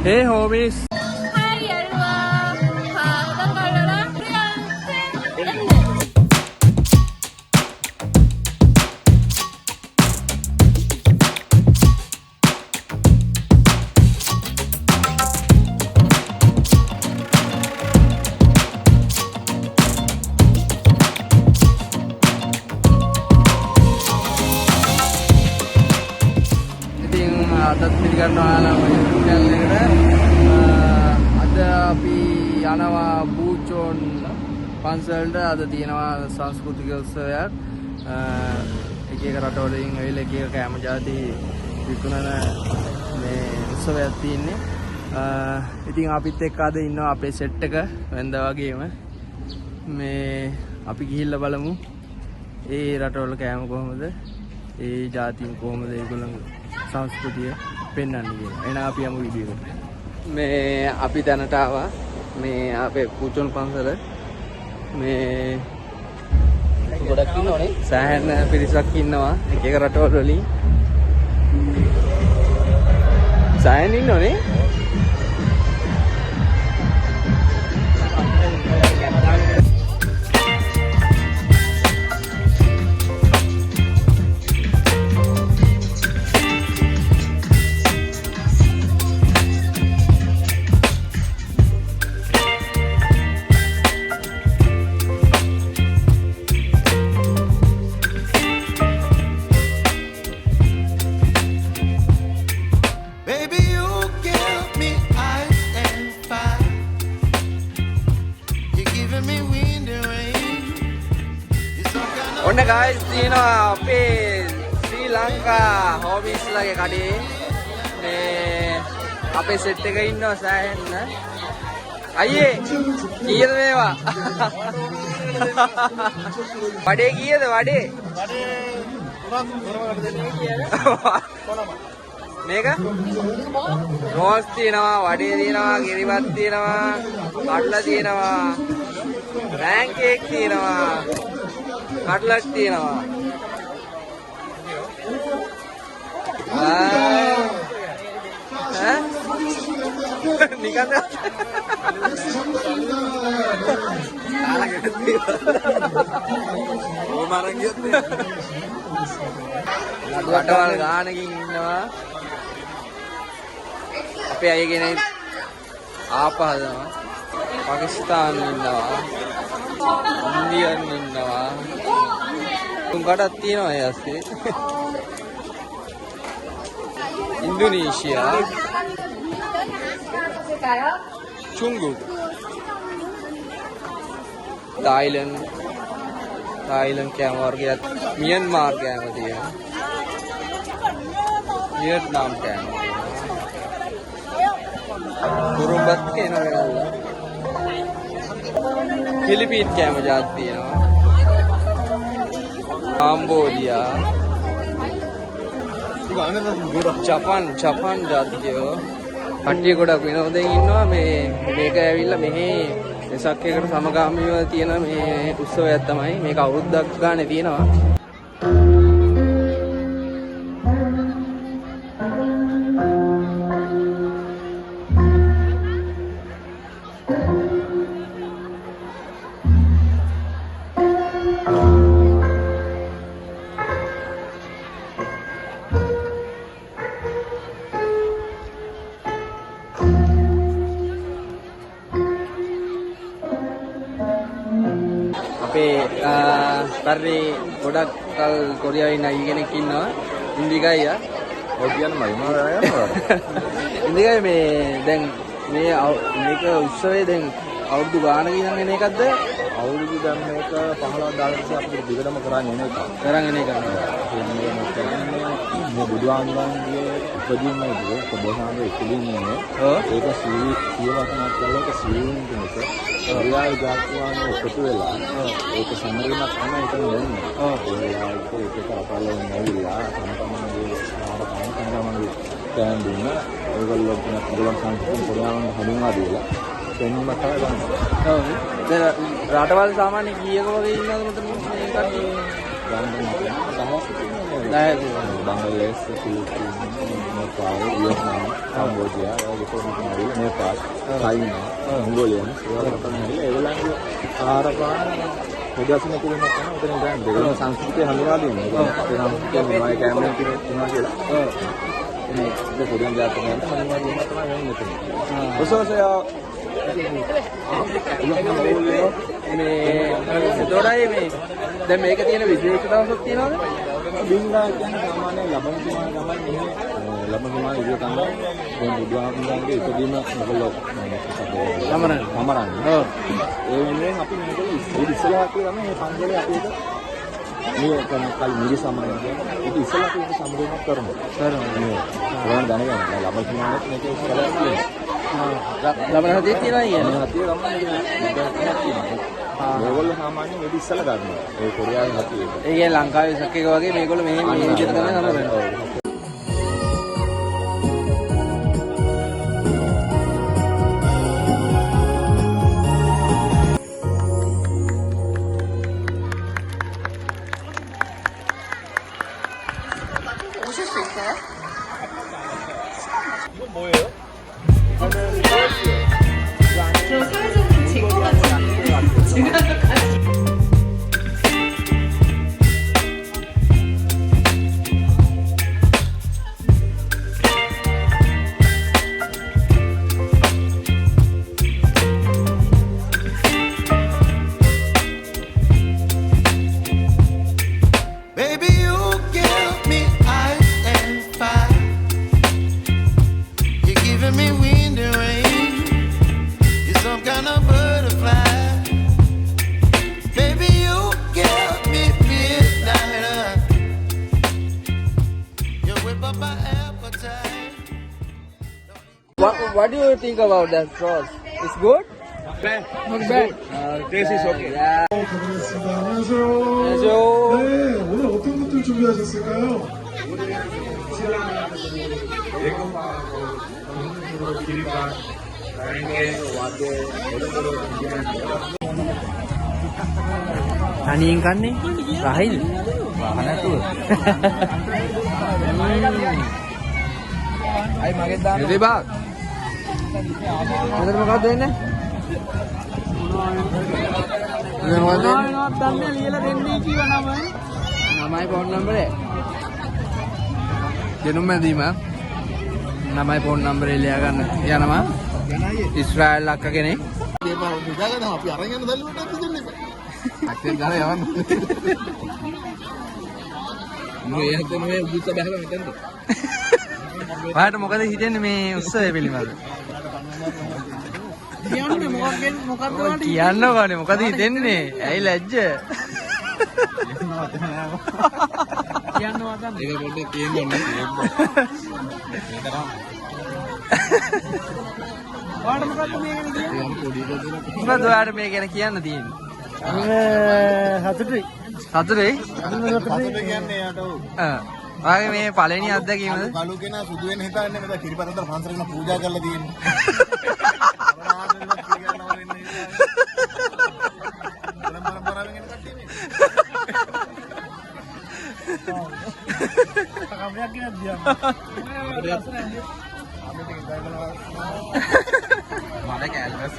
Hey homies. Hai everyone. Tanggalana අදත් පිළිගන්නවා නම් YouTube channel එකට අද අපි යනවා බූචෝන් පන්සලට. අද තියෙනවා සංස්කෘතික උත්සවයක්. එක එක රටවලින් ඇවිල්ලා එක එක කෑම ಜಾති විකුණන මේ උත්සවයක් තියෙන්නේ. ඉතින් අපිත් එක්ක අද ඉන්නවා අපේ සෙට් එක වෙනදා වගේම. මේ අපි ගිහිල්ලා බලමු ඒ රටවල කෑම කොහොමද, ඒ ජාතීන් කොහොමද ඒගොල්ලන්ගේ සංස්කෘතිය පෙන්වන්නේ කියලා. එහෙනම් අපි යමු වීඩියෝ එකට. මේ අපි දැනට ආවා මේ අපේ බූචෝන් පන්සල. මේ ගොඩක් ඉන්නවනේ. සෑහෙන පිරිසක් ඉන්නවා එක එක රටවල් වලින්. සෑහෙන ඉන්නවනේ. ඔන්න guys තියෙනවා අපේ ශ්‍රී ලංකා හොබීස්ලාගේ කඩේ. මේ අපේ සෙට් එක ඉන්නවා සෑහෙන්න. අයියේ කීයද මේවා? වඩේ කීයද වඩේ? මේක රෝස් තියෙනවා, වඩේ තියෙනවා, කිරිබත් තියෙනවා, කඩලා තියෙනවා, පැන්කේක් තියෙනවා, කට්ලට් තියෙනවා. නිකන්ද? ඕමරන් ගියොත් නඩුවටවල් ගානකින් ඉන්නවා. අපේ අය කෙනෙක් ආපහදනවා. පාකිස්තාන් ඉන්නවා, ඉන්දියන් ඉන්නවා, තුන්කටක් තියෙනවා ඒ ඇස්සේ. ඉන්දුනීසියා, චුංගුඩ්, තායිලන්ඩ් කෑම වර්ගයක්, මියන්මාර් කෑම තියෙනවා, වියට්නාම් කෑම, කුරුම්බත් කියනවා, පිලිපීන් කෑම ජාති තියෙනවා, කාම්බෝඩියා, ජපාන් ජාතිකයෝ කට්ටිය ගොඩක් විනෝදයෙන් ඉන්නවා. මේක ඇවිල්ලා මෙහි වෙසක් එකට සමගාමීව තියෙන මේ උත්සවයක් තමයි. මේක අවුරුද්දක් ගානේ තියෙනවා. අපේ පරි ගොඩක් කල් කොරියාවේ නයි කෙනෙක් ඉන්නවා. ඉන්දිකයි ආ. ඔය කියන්නේ මම ඉන්දිකයි මේ දැන් මේක උත්සවයේ දැන් අවුරුදු ගානක ඉඳන් එන එකක්ද? අවුරුදු දැන් මේක 15ක් දාලා ඉතින් අපිට දිගටම කරන්නේ නේ. කරගෙන එක. මේ බුදුආගමගේ උපදීමේදී කොබෝසාන්ගේ ඉතිලින්නේ. ඒක සියවසනක් කරලා ඒක සියුම් කෙනෙක්. කොරියාවේ ජාතිවානේ එකතු වෙලා ඒක සමරිනක් තමයි ඒක වෙන්නේ. ඒක අපලෙන් නැවිලා තමන්ගේ ආරම්භ දැන් දුන්න ඒගොල්ලෝ කියන ගොඩක් සංස්කෘතික ප්‍රෝග්‍රෑම් හඳුන්වා දීලා පෙන්වීමක් තමයි ගන්න. ඔව්. දැන් රටවල් සාමාන්‍ය කීයක වගේ ඉන්නවද මෙතන මේ කට්ටිය? Bangladesh, Philippines, Nepal, Vietnam, Cambodia, Nepal, China, Mongolia, ඒගොල්ලන්ගේ ආහාර පාන ප්‍රදර්ශන කිරීමක් කරනවා. උතන ගන්න දෙකම සංස්කෘතිය හඳුනා දෙන්නේ. අපේ සංස්කෘතිය මොනවයි කැමරෙන් තියෙනවා කියලා. ඒක පොඩි ජාතකයන්ට හඳුනා දීම තමයි වෙන්නේ මෙතන. ඔසෝසයා දොරයි මේ දැන් මේක තියෙන විශේෂ දවසක් තියෙනවද? බින්දා කියන්නේ සාමාන්‍ය ලබන තුමාන තමයි ලබන තුමාන ඉදිරිය තමයි දැන් බුදුහාමුදුරන්ගේ ඉදීම මොකලෝ සමරන්නේ. ඔව්. ඒ වෙනුවෙන් අපි මේකේ ඉස්සරහා කියලා තමයි මේ පන්සලේ අපි ඒක මේ කල් මිරි සමරන කියන්නේ ඒක ඉස්සරහා අපි ඒක සමරනක් කරනවා. මේ ඕන දැනගන්න. ලබන තුමානෙත් මේක ඉස්සරහා තියෙනවා. ලබන හදිස්සියේ තියෙනවා කියන්නේ. හදිස්සිය ගමන් මේගොල්ලෝ සාමාන්‍යයෙන් වෙඩි ඉස්සලා ගන්නවා. ඒ කොරියාවේ හති ඒක. ඒ කියන්නේ ලංකාවේ සක් එක වගේ මේගොල්ලෝ මේ විදිහට තමයි සමරන්නේ. What do you think about that sauce? It's good? Not bad. Taste is okay. Yeah. 안녕하세요. 안녕하세요. 네, 오늘 어떤 것들 준비하셨을까요? තනියෙන් කන්නේ? රහිල්? රහ නැතුව. අයි මගෙත් දාන්න. දෙබක්. මෙතන මොකක්ද වෙන්නේ? මොනවද දන්නේ ලියලා දෙන්නේ කිව්ව නම. නමයි ෆෝන් නම්බරේ. දෙනුම් මැදීම. නමයි ෆෝන් නම්බරේ ලියා ගන්න යනවා. ඉස්රායෙල් අක්ක කෙනෙක්. දේපා උදාගෙන අපි අරන් යන දල්ලුවට අපි දෙන්නේ. අක්කෙන් දාලා යවන්න. මේ යහතන මේ උද්දේශ බහලා මෙතනද. ඔයාලට මොකද හිතෙන්නේ මේ උත්සවය පිළිබඳව? කියන්නේ මොකක්ද කියන්න ඕනේ මොකද හිතෙන්නේ? ඇයි ලැජ්ජ? කියන්න වදන්න. ඒක පොඩ්ඩක් කියන්න ඕනේ. ඔයාලට මොකක්ද මේ ගැන කියන්නේ? මොකද ඔයාලට මේ ගැන කියන්න තියෙන්නේ? හතුටුයි. සතුටුයි? හතුටුයි කියන්නේ යාට ඔව්. ඔයාගේ මේ පළවෙනි අත්දැකීමද? කලු කෙනා සුදු වෙන හිතන්නේ මෙතන කිරිපතතර පන්සලේ පූජා කරලා තියෙන්නේ. මට කැල්වස්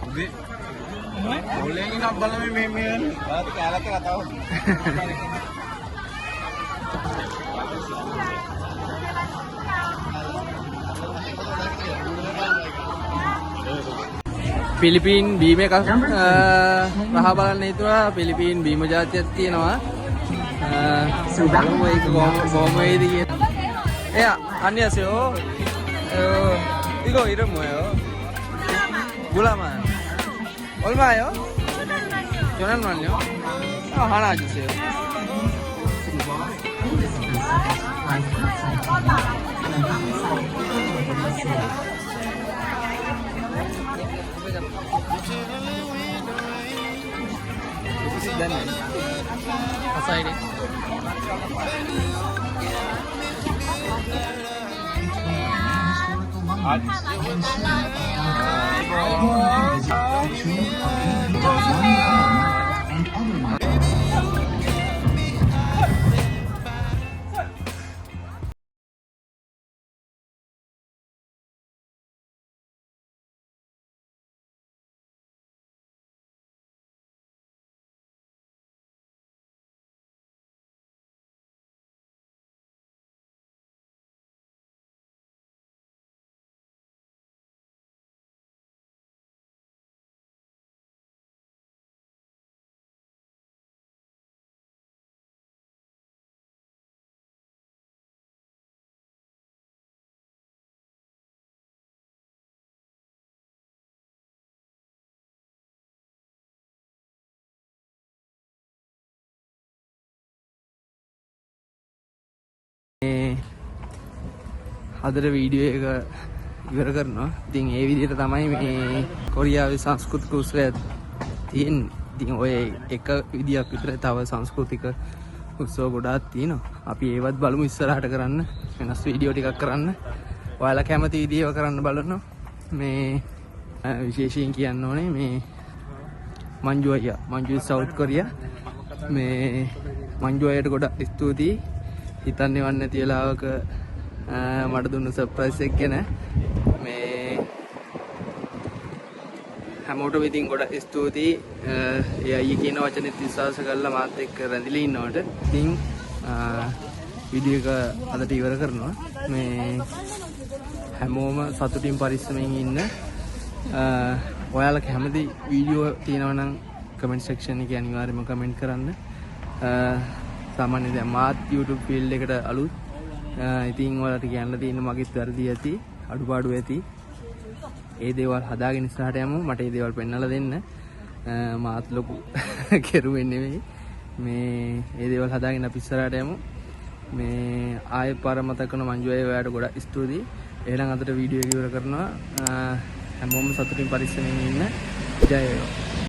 උදේ ඔලෙන් එකක් බලමු මේ ආත් කැලක් කතාව. පිලිපීන් බීම එකක් රහ බලන්න හිතුවා. පිලිපීන් බීම ජාතියක් තියෙනවා. බලමු ඒක කොහොම වේද කියලා. එයා 안녕하세요. 이거 이름 뭐예요? 몰라만. 얼마예요? 전환만요? 하나 주세요. 아사이리. අදට වීඩියෝ එක ඉවර කරනවා. ඉතින් ඒ විදිහට තමයි මේ කොරියාවේ සංස්කෘතික උත්සවය තියෙන්නේ. ඉතින් ඔය එක විදියක් විතරයි, තව සංස්කෘතික උත්සව ගොඩාක් තියෙනවා. අපි ඒවත් බලමු ඉස්සරහට කරන්න, වෙනස් වීඩියෝ ටිකක් කරන්න. ඔයාලා කැමති විදිහව කරන්න බලනවා. මේ විශේෂයෙන් කියන්න ඕනේ මේ මංජු අයියා, මංජු සවුත් කොරියා. මේ මංජු අයියට ගොඩක් ස්තුතියි. හිතන්නේ වන් නැති වෙලාවක මට දුන්න සර්ප්‍රයිස් එක ගැන. මේ හැමෝටම ඉතින් ගොඩක් ස්තුතියි. ඒ අයියා කියන වචනෙත් විශ්වාස කරලා මාත් එක්ක රැඳිලා ඉන්නවට. ඉතින් වීඩියෝ එක අදට ඉවර කරනවා. මේ හැමෝම සතුටින් පරිස්සමෙන් ඉන්න. ඔයාලා කැමති වීඩියෝ තියෙනවා නම් කමෙන්ට් සෙක්ෂන් එකේ අනිවාර්යයෙන්ම කමෙන්ට් කරන්න. සාමාන්‍යයෙන් දැන් මාත් YouTube ෆීල්ඩ් එකට අලුත්. ඉතින් ඔයාලට කියන්න තියෙන මගෙත් වැරදි ඇති, අඩුපාඩු ඇති. ඒ දේවල් හදාගෙන ඉස්සරහට යමු. මට ඒ දේවල් පෙන්නලා දෙන්න. මාත් ලොකු කෙරුවෙන්නේ නෙවෙයි. මේ ඒ දේවල් හදාගෙන අපි ඉස්සරහට යමු. මේ ආයෙ පාර මතක් කරන මංජු අය ඔයාලට ගොඩක් ස්තුතියි. එහෙනම් අදට වීඩියෝ එක ඉවර කරනවා. හැමෝම සතුටින් පරිස්සමෙන් ඉන්න. ජය වේවා.